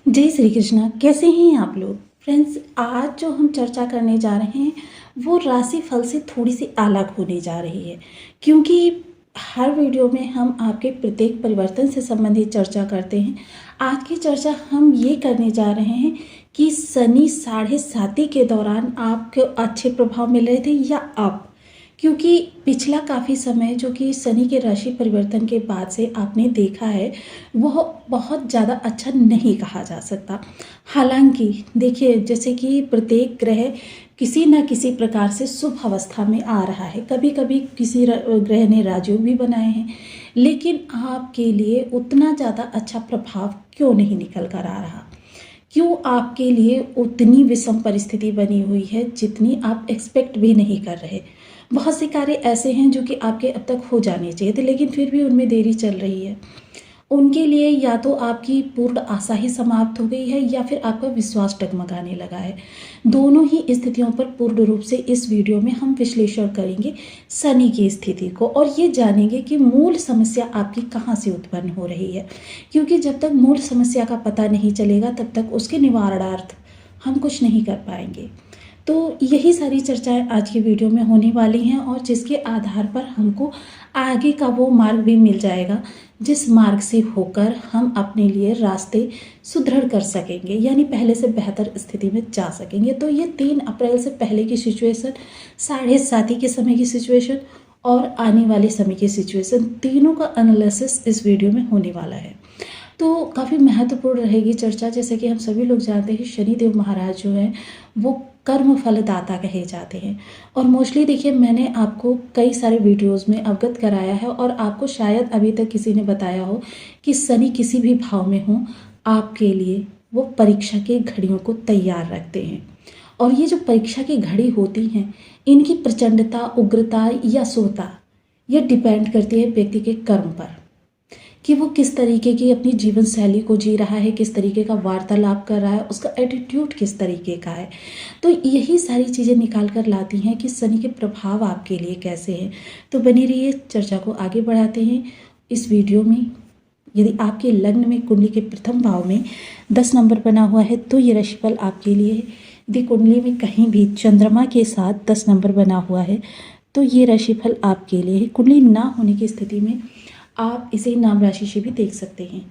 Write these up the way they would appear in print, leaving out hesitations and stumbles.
जय श्री कृष्णा। कैसे हैं आप लोग फ्रेंड्स? आज जो हम चर्चा करने जा रहे हैं वो राशि फल से थोड़ी सी अलग होने जा रही है, क्योंकि हर वीडियो में हम आपके प्रत्येक परिवर्तन से संबंधित चर्चा करते हैं। आज की चर्चा हम ये करने जा रहे हैं कि शनि 7.5 के दौरान आपको अच्छे प्रभाव मिल रहे थे या अब, क्योंकि पिछला काफ़ी समय जो कि शनि के राशि परिवर्तन के बाद से आपने देखा है वह बहुत ज़्यादा अच्छा नहीं कहा जा सकता। हालांकि देखिए, जैसे कि प्रत्येक ग्रह किसी न किसी प्रकार से शुभ अवस्था में आ रहा है, कभी कभी किसी ग्रह ने राजयोग भी बनाए हैं, लेकिन आपके लिए उतना ज़्यादा अच्छा प्रभाव क्यों नहीं निकल कर आ रहा? क्यों आपके लिए उतनी विषम परिस्थिति बनी हुई है जितनी आप एक्सपेक्ट भी नहीं कर रहे? बहुत से कार्य ऐसे हैं जो कि आपके अब तक हो जाने चाहिए थे, लेकिन फिर भी उनमें देरी चल रही है। उनके लिए या तो आपकी पूर्ण आशा ही समाप्त हो गई है या फिर आपका विश्वास डगमगाने लगा है। दोनों ही स्थितियों पर पूर्ण रूप से इस वीडियो में हम विश्लेषण करेंगे शनि की स्थिति को, और ये जानेंगे कि मूल समस्या आपकी कहाँ से उत्पन्न हो रही है, क्योंकि जब तक मूल समस्या का पता नहीं चलेगा तब तक उसके निवारणार्थ हम कुछ नहीं कर पाएंगे। तो यही सारी चर्चाएं आज की वीडियो में होने वाली हैं, और जिसके आधार पर हमको आगे का वो मार्ग भी मिल जाएगा जिस मार्ग से होकर हम अपने लिए रास्ते सुदृढ़ कर सकेंगे, यानी पहले से बेहतर स्थिति में जा सकेंगे। तो ये 3 अप्रैल से पहले की सिचुएशन, 7.5 के समय की सिचुएशन और आने वाले समय की सिचुएशन, तीनों का एनालिसिस इस वीडियो में होने वाला है। तो काफ़ी महत्वपूर्ण रहेगी चर्चा। जैसे कि हम सभी लोग जानते हैं, शनिदेव महाराज जो हैं वो कर्म फलदाता कहे जाते हैं, और मोस्टली देखिए, मैंने आपको कई सारे वीडियोस में अवगत कराया है, और आपको शायद अभी तक किसी ने बताया हो कि शनि किसी भी भाव में हो, आपके लिए वो परीक्षा की घड़ियों को तैयार रखते हैं। और ये जो परीक्षा की घड़ी होती हैं, इनकी प्रचंडता, उग्रता या सोता, ये डिपेंड करती है व्यक्ति के कर्म पर, कि वो किस तरीके की अपनी जीवन शैली को जी रहा है, किस तरीके का वार्तालाप कर रहा है, उसका एटीट्यूड किस तरीके का है। तो यही सारी चीज़ें निकाल कर लाती हैं कि शनि के प्रभाव आपके लिए कैसे हैं। तो बनी रहिए, चर्चा को आगे बढ़ाते हैं इस वीडियो में। यदि आपके लग्न में कुंडली के प्रथम भाव में 10 नंबर बना हुआ है तो ये राशिफल आपके लिए है। यदि कुंडली में कहीं भी चंद्रमा के साथ 10 नंबर बना हुआ है तो ये राशिफल आपके लिए है। कुंडली ना होने की स्थिति में आप इसे नाम राशि से भी देख सकते हैं।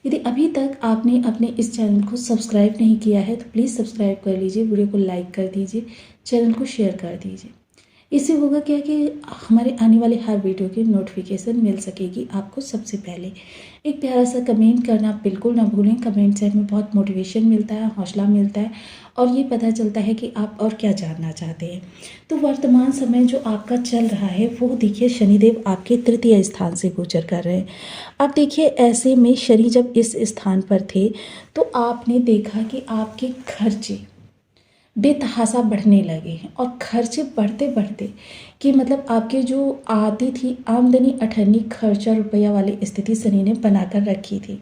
यदि अभी तक आपने अपने इस चैनल को सब्सक्राइब नहीं किया है तो प्लीज़ सब्सक्राइब कर लीजिए, वीडियो को लाइक कर दीजिए, चैनल को शेयर कर दीजिए। इससे होगा क्या कि हमारे आने वाले हर वीडियो की नोटिफिकेशन मिल सकेगी आपको सबसे पहले। एक प्यारा सा कमेंट करना बिल्कुल ना भूलें। कमेंट से हमें बहुत मोटिवेशन मिलता है, हौसला मिलता है, और ये पता चलता है कि आप और क्या जानना चाहते हैं। तो वर्तमान समय जो आपका चल रहा है वो देखिए, शनिदेव आपके तृतीय स्थान से गोचर कर रहे हैं। अब देखिए, ऐसे में शनि जब इस स्थान पर थे तो आपने देखा कि आपके खर्चे बेतहाशा बढ़ने लगे हैं, और खर्चे बढ़ते बढ़ते कि मतलब आपके जो आती थी आमदनी अठन्नी खर्चा रुपया वाली स्थिति शनि ने बनाकर रखी थी।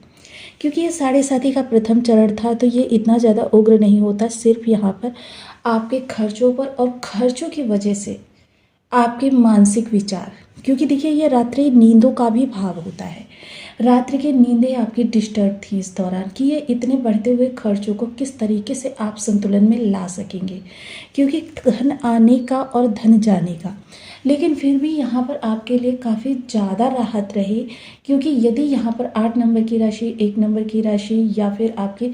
क्योंकि ये 7.5 का प्रथम चरण था तो ये इतना ज़्यादा उग्र नहीं होता, सिर्फ यहाँ पर आपके खर्चों पर और खर्चों की वजह से आपके मानसिक विचार, क्योंकि देखिए ये रात्रि नींदों का भी भाव होता है। रात्रि की नींदें आपकी डिस्टर्ब थी इस दौरान कि ये इतने बढ़ते हुए खर्चों को किस तरीके से आप संतुलन में ला सकेंगे, क्योंकि धन आने का और धन जाने का। लेकिन फिर भी यहाँ पर आपके लिए काफ़ी ज़्यादा राहत रही, क्योंकि यदि यहाँ पर 8 नंबर की राशि, 1 नंबर की राशि, या फिर आपकी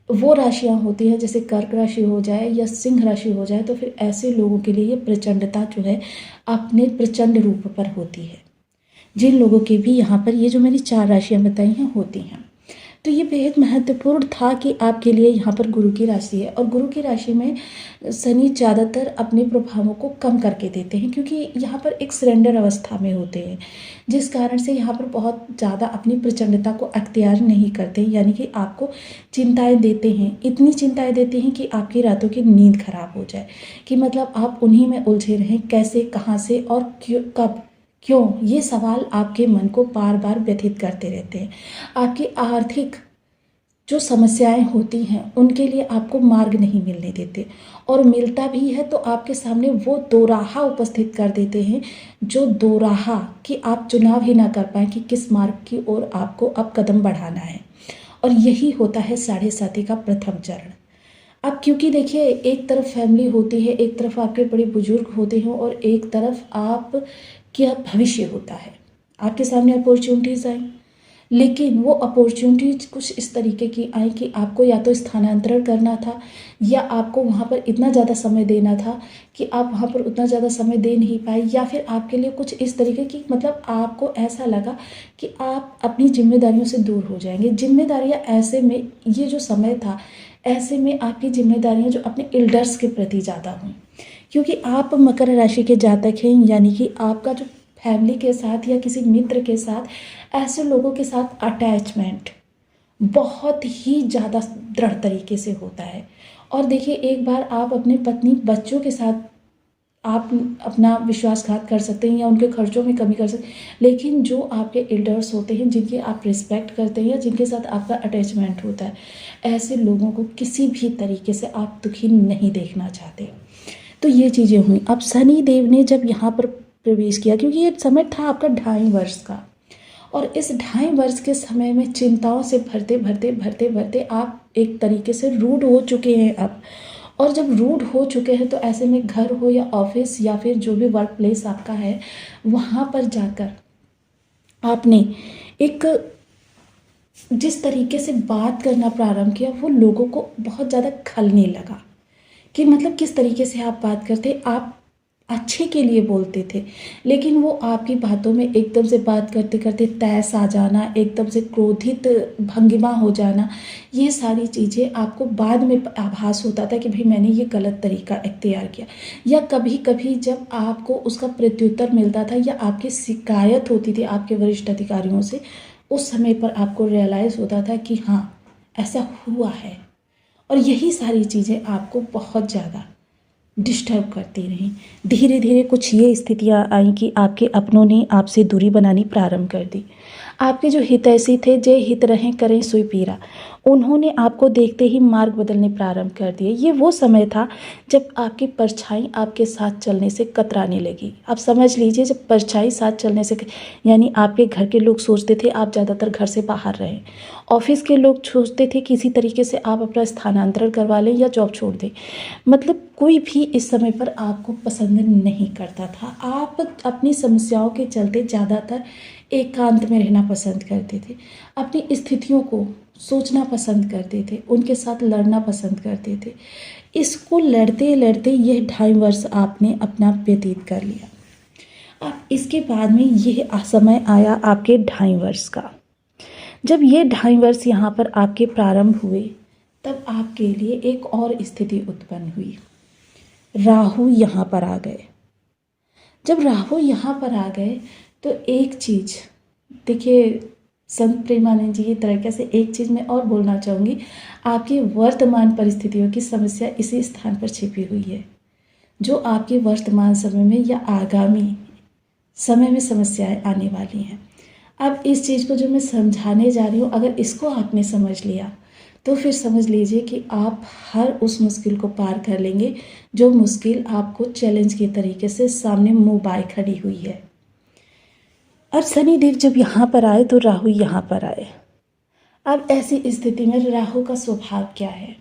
वो राशियाँ होती हैं जैसे कर्क राशि हो जाए या सिंह राशि हो जाए, तो फिर ऐसे लोगों के लिए ये प्रचंडता जो है अपने प्रचंड रूप पर होती है, जिन लोगों के भी यहाँ पर ये जो मैंने 4 राशियाँ बताई हैं होती हैं। तो ये बेहद महत्वपूर्ण था कि आपके लिए यहाँ पर गुरु की राशि है, और गुरु की राशि में शनि ज़्यादातर अपने प्रभावों को कम करके देते हैं, क्योंकि यहाँ पर एक सरेंडर अवस्था में होते हैं, जिस कारण से यहाँ पर बहुत ज़्यादा अपनी प्रचंडता को अख्तियार नहीं करते, यानी कि आपको चिंताएं देते हैं, इतनी चिंताएं देते हैं कि आपकी रातों की नींद खराब हो जाए, कि मतलब आप उन्हीं में उलझे रहें, कैसे, कहाँ से और क्यों, कब, क्यों, ये सवाल आपके मन को बार बार व्यथित करते रहते हैं। आपकी आर्थिक जो समस्याएं होती हैं उनके लिए आपको मार्ग नहीं मिलने देते, और मिलता भी है तो आपके सामने वो दोराहा उपस्थित कर देते हैं, जो दोराहा कि आप चुनाव ही ना कर पाएँ कि किस मार्ग की ओर आपको अब कदम बढ़ाना है। और यही होता है साढ़े साथी का प्रथम चरण। अब क्योंकि देखिए, एक तरफ फैमिली होती है, एक तरफ आपके बड़े बुजुर्ग होते हैं और एक तरफ आप क्या भविष्य होता है। आपके सामने अपॉर्चुनिटीज़ आई, लेकिन वो अपॉर्चुनिटीज कुछ इस तरीके की आई कि आपको या तो स्थानांतरण करना था, या आपको वहाँ पर इतना ज़्यादा समय देना था कि आप वहाँ पर उतना ज़्यादा समय दे नहीं पाए, या फिर आपके लिए कुछ इस तरीके की, मतलब आपको ऐसा लगा कि आप अपनी जिम्मेदारियों से दूर हो जाएंगे। जिम्मेदारियाँ ऐसे में, ये जो समय था, ऐसे में आपकी जिम्मेदारियाँ जो अपने एल्डर्स के प्रति ज़्यादा हुई, क्योंकि आप मकर राशि के जातक हैं, यानी कि आपका जो फैमिली के साथ या किसी मित्र के साथ, ऐसे लोगों के साथ अटैचमेंट बहुत ही ज़्यादा दृढ़ तरीके से होता है। और देखिए, एक बार आप अपने पत्नी बच्चों के साथ आप अपना विश्वासघात कर सकते हैं या उनके खर्चों में कमी कर सकते हैं, लेकिन जो आपके एल्डर्स होते हैं, जिनकी आप रिस्पेक्ट करते हैं या जिनके साथ आपका अटैचमेंट होता है, ऐसे लोगों को किसी भी तरीके से आप दुखी नहीं देखना चाहते। तो ये चीज़ें हुई। अब शनि देव ने जब यहाँ पर प्रवेश किया, क्योंकि ये समय था आपका 2.5 वर्ष का, और इस 2.5 वर्ष के समय में चिंताओं से भरते भरते भरते भरते आप एक तरीके से रूढ़ हो चुके हैं अब। और जब रूढ़ हो चुके हैं तो ऐसे में घर हो या ऑफिस या फिर जो भी वर्क प्लेस आपका है, वहाँ पर जाकर आपने एक जिस तरीके से बात करना प्रारंभ किया, वो लोगों को बहुत ज़्यादा खलने लगा कि मतलब किस तरीके से आप बात करते, आप अच्छे के लिए बोलते थे, लेकिन वो आपकी बातों में एकदम से बात करते करते तैस आ जाना, एकदम से क्रोधित भंगिमा हो जाना, ये सारी चीज़ें आपको बाद में आभास होता था कि भाई मैंने ये गलत तरीका इख्तियार किया। या कभी कभी जब आपको उसका प्रत्युत्तर मिलता था या आपकी शिकायत होती थी आपके वरिष्ठ अधिकारियों से, उस समय पर आपको रियलाइज़ होता था कि हाँ, ऐसा हुआ है। और यही सारी चीज़ें आपको बहुत ज़्यादा डिस्टर्ब करती रहीं। धीरे धीरे कुछ ये स्थितियाँ आई कि आपके अपनों ने आपसे दूरी बनानी प्रारंभ कर दी। आपके जो हितैषी थे, जे हित रहें करें सोई पीरा, उन्होंने आपको देखते ही मार्ग बदलने प्रारंभ कर दिए। ये वो समय था जब आपकी परछाई आपके साथ चलने से कतराने लगी। आप समझ लीजिए, जब परछाई साथ चलने से, यानी आपके घर के लोग सोचते थे आप ज़्यादातर घर से बाहर रहें, ऑफिस के लोग सोचते थे किसी तरीके से आप अपना स्थानांतरण करवा लें या जॉब छोड़ दें, मतलब कोई भी इस समय पर आपको पसंद नहीं करता था। आप अपनी समस्याओं के चलते ज़्यादातर एकांत में रहना पसंद करते थे, अपनी स्थितियों को सोचना पसंद करते थे, उनके साथ लड़ना पसंद करते थे। इसको लड़ते लड़ते यह 2.5 वर्ष आपने अपना व्यतीत कर लिया। अब इसके बाद में यह समय आया आपके 2.5 वर्ष का। जब ये 2.5 वर्ष यहाँ पर आपके प्रारंभ हुए, तब आपके लिए एक और स्थिति उत्पन्न हुई। राहु यहाँ पर आ गए। जब राहु यहाँ पर आ गए तो एक चीज़ देखिए, संत प्रेमानंद जी की तरीके से एक चीज़ मैं और बोलना चाहूँगी, आपकी वर्तमान परिस्थितियों की समस्या इसी स्थान पर छिपी हुई है, जो आपके वर्तमान समय में या आगामी समय में समस्याएं आने वाली हैं। अब इस चीज़ को जो मैं समझाने जा रही हूँ, अगर इसको आपने समझ लिया तो फिर समझ लीजिए कि आप हर उस मुश्किल को पार कर लेंगे, जो मुश्किल आपको चैलेंज के तरीके से सामने मुँह बाए खड़ी हुई है। अब शनिदेव जब यहाँ पर आए तो राहु यहाँ पर आए। अब ऐसी स्थिति में राहु का स्वभाव क्या है?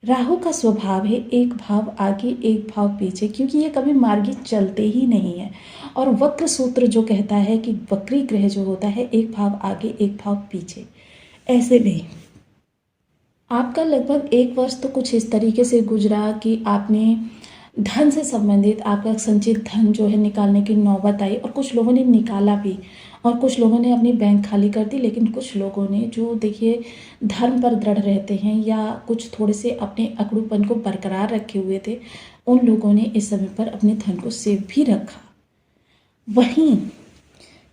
राहु का स्वभाव है एक भाव आगे एक भाव पीछे, क्योंकि ये कभी मार्गी चलते ही नहीं है। और वक्र सूत्र जो कहता है कि वक्री ग्रह जो होता है एक भाव आगे एक भाव पीछे, ऐसे में आपका लगभग 1 वर्ष तो कुछ इस तरीके से गुजरा कि आपने धन से संबंधित आपका संचित धन जो है निकालने की नौबत आई, और कुछ लोगों ने निकाला भी और कुछ लोगों ने अपनी बैंक खाली कर दी। लेकिन कुछ लोगों ने जो देखिए धर्म पर दृढ़ रहते हैं या कुछ थोड़े से अपने अकड़ूपन को बरकरार रखे हुए थे, उन लोगों ने इस समय पर अपने धन को सेव भी रखा। वहीं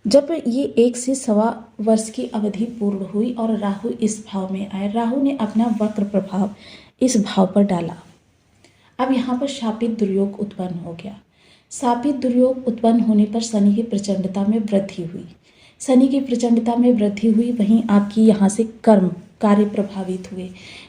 जब ये 1 से 1.25 वर्ष की अवधि पूर्ण हुई और राहु इस भाव में आए, राहु ने अपना वक्र प्रभाव इस भाव पर डाला। अब यहाँ पर शापित दुर्योग उत्पन्न हो गया। शापित दुर्योग उत्पन्न होने पर शनि की प्रचंडता में वृद्धि हुई। शनि की प्रचंडता में वृद्धि हुई, वहीं आपकी यहाँ से कर्म कार्य प्रभावित हुए,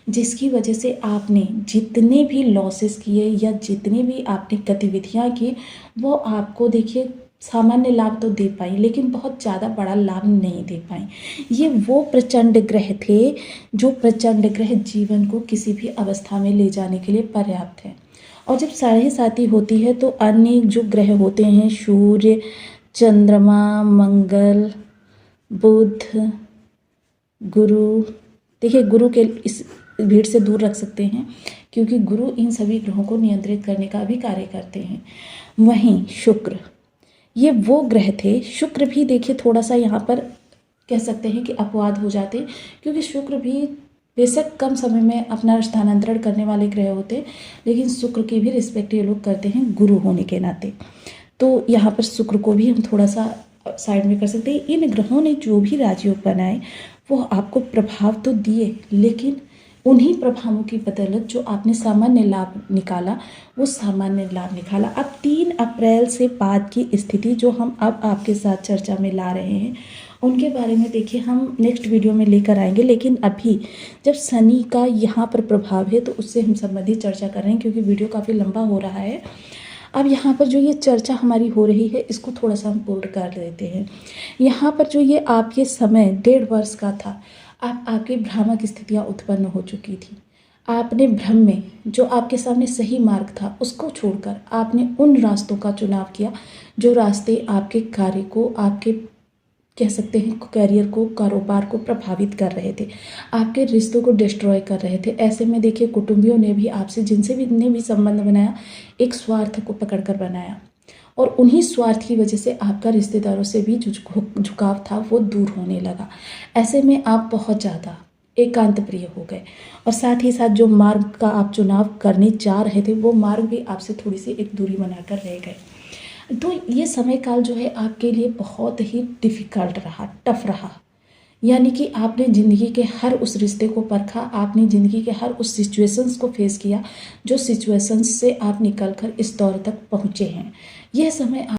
जिसकी वजह से आपने जितने भी लॉसेस किए या जितने भी आपने गतिविधियाँ की, वो आपको देखिए सामान्य लाभ तो दे पाई, लेकिन बहुत ज़्यादा बड़ा लाभ नहीं दे पाई। ये वो प्रचंड ग्रह थे जो प्रचंड ग्रह जीवन को किसी भी अवस्था में ले जाने के लिए पर्याप्त है। और जब साढ़े साती होती है तो अन्य जो ग्रह होते हैं, सूर्य, चंद्रमा, मंगल, बुध, गुरु, देखिए गुरु के इस भीड़ से दूर रख सकते हैं क्योंकि गुरु इन सभी ग्रहों को नियंत्रित करने का भी कार्य करते हैं। वहीं शुक्र, ये वो ग्रह थे। शुक्र भी देखिए थोड़ा सा यहाँ पर कह सकते हैं कि अपवाद हो जाते, क्योंकि शुक्र भी बेशक कम समय में अपना स्थानांतरण करने वाले ग्रह होते, लेकिन शुक्र की भी रिस्पेक्ट ये लोग करते हैं गुरु होने के नाते। तो यहाँ पर शुक्र को भी हम थोड़ा सा साइड में कर सकते हैं। इन ग्रहों ने जो भी राजयोग बनाए वो आपको प्रभाव तो दिए, लेकिन उन्हीं प्रभावों की बदौलत जो आपने सामान्य लाभ निकाला वो सामान्य लाभ निकाला। अब 3 अप्रैल से बाद की स्थिति जो हम अब आपके साथ चर्चा में ला रहे हैं उनके बारे में देखिए हम नेक्स्ट वीडियो में लेकर आएंगे, लेकिन अभी जब शनि का यहाँ पर प्रभाव है तो उससे हम संबंधित चर्चा कर रहे हैं क्योंकि वीडियो काफ़ी लंबा हो रहा है। अब यहाँ पर जो ये चर्चा हमारी हो रही है इसको थोड़ा सा हम बोल्ड कर देते हैं। यहाँ पर जो ये आपके समय 1.5 वर्ष का था, आपके भ्रामक स्थितियाँ उत्पन्न हो चुकी थी। आपने भ्रम में जो आपके सामने सही मार्ग था उसको छोड़कर आपने उन रास्तों का चुनाव किया जो रास्ते आपके कार्य को, आपके कह सकते हैं करियर को, कारोबार को प्रभावित कर रहे थे, आपके रिश्तों को डिस्ट्रॉय कर रहे थे। ऐसे में देखिए कुटुंबियों ने भी आपसे जिनसे भी ने भी संबंध बनाया एक स्वार्थ को पकड़कर बनाया, और उन्हीं स्वार्थ की वजह से आपका रिश्तेदारों से भी झुकाव था वो दूर होने लगा। ऐसे में आप बहुत ज़्यादा एकांत प्रिय हो गए, और साथ ही साथ जो मार्ग का आप चुनाव करने जा रहे थे वो मार्ग भी आपसे थोड़ी सी एक दूरी बनाकर रह गए। तो ये समय काल जो है आपके लिए बहुत ही डिफ़िकल्ट रहा, टफ रहा। यानी कि आपने ज़िंदगी के हर उस रिश्ते को परखा, आपने ज़िंदगी के हर उस सिचुएशंस को फेस किया जो सिचुएशंस से आप निकल कर इस दौर तक पहुँचे हैं। यह समय